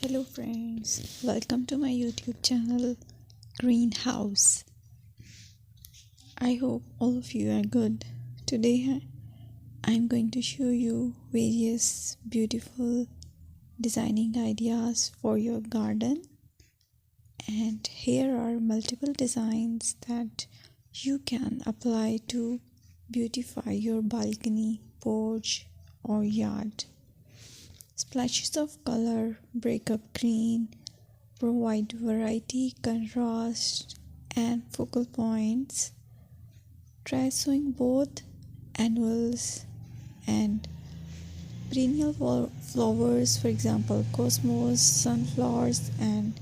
Hello friends, welcome to my YouTube channel Greenhouse. I hope all of you are good. Today I'm going to show you various beautiful designing ideas for your garden, and here are multiple designs that you can apply to beautify your balcony, porch or yard. Splashes of color break up green, provide variety, contrast, and focal points. Try sowing both annuals and perennial flowers, for example, cosmos, sunflowers, and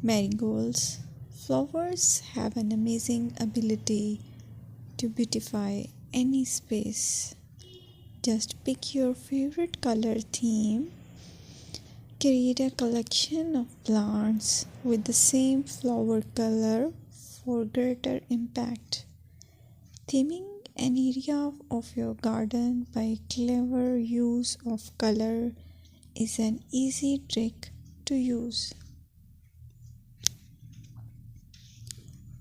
marigolds. Flowers have an amazing ability to beautify any space. Just pick your favorite color theme. Create a collection of plants with the same flower color for greater impact. Theming an area of your garden by clever use of color is an easy trick to use.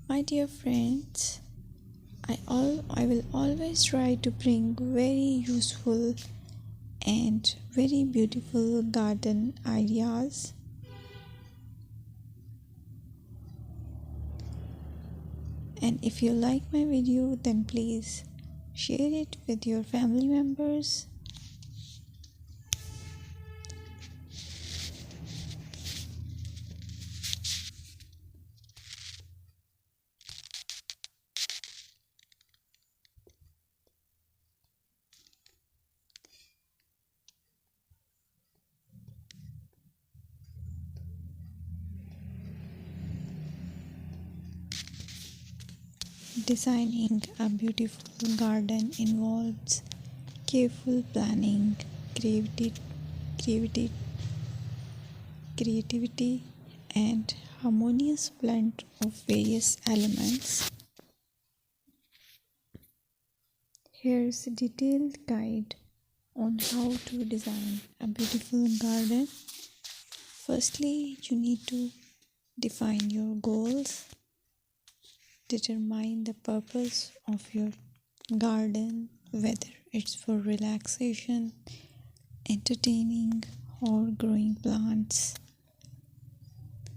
My dear friends, I will always try to bring very useful and very beautiful garden ideas. And if you like my video, then please share it with your family members. Designing a beautiful garden involves careful planning, creativity, creativity, and harmonious blend of various elements. Here's a detailed guide on how to design a beautiful garden. Firstly, you need to define your goals. Determine the purpose of your garden, whether it's for relaxation, entertaining, or growing plants.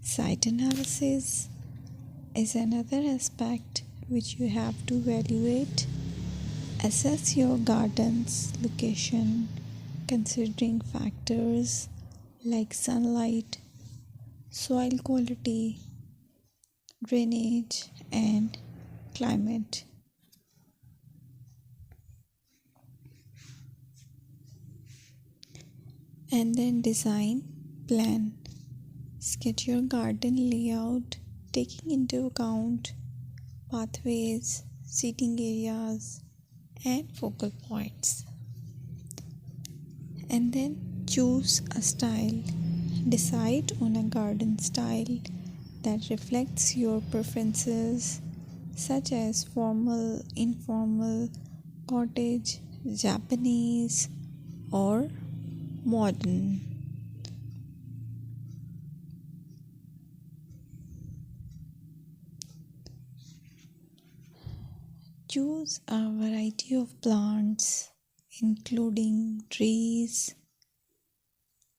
Site analysis is another aspect which you have to evaluate. Assess your garden's location, considering factors like sunlight, soil quality, drainage, and climate. And then design plan. Sketch your garden layout, taking into account pathways, seating areas, and focal points. And then choose a style. Decide on a garden style that reflects your preferences, such as formal, informal, cottage, Japanese, or modern. Choose a variety of plants, including trees,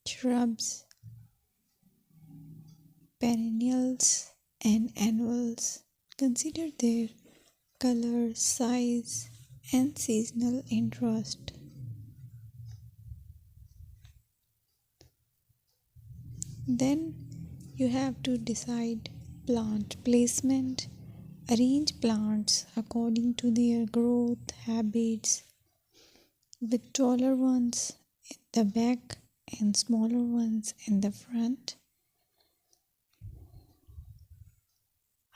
shrubs, perennials, and annuals. Consider their color, size, and seasonal interest. Then you have to decide plant placement. Arrange plants according to their growth habits, with taller ones in the back and smaller ones in the front.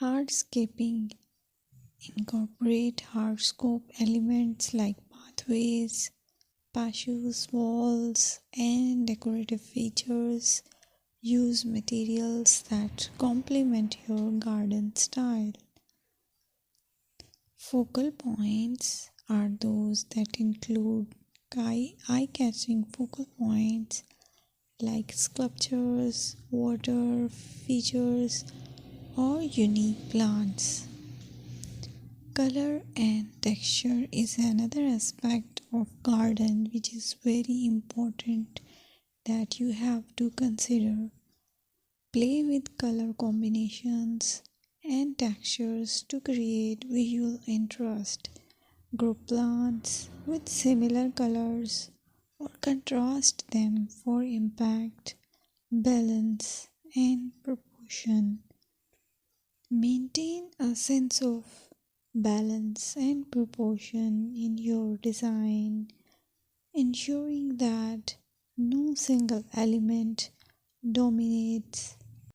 Hardscaping. Incorporate hardscape elements like pathways, patios, walls, and decorative features. Use materials that complement your garden style. Focal points are those that include eye-catching focal points like sculptures, water features, or unique plants. Color and texture is another aspect of garden which is very important that you have to consider. Play with color combinations and textures to create visual interest. Group plants with similar colors or contrast them for impact, balance, and proportion. Maintain a sense of balance and proportion in your design, ensuring that no single element dominates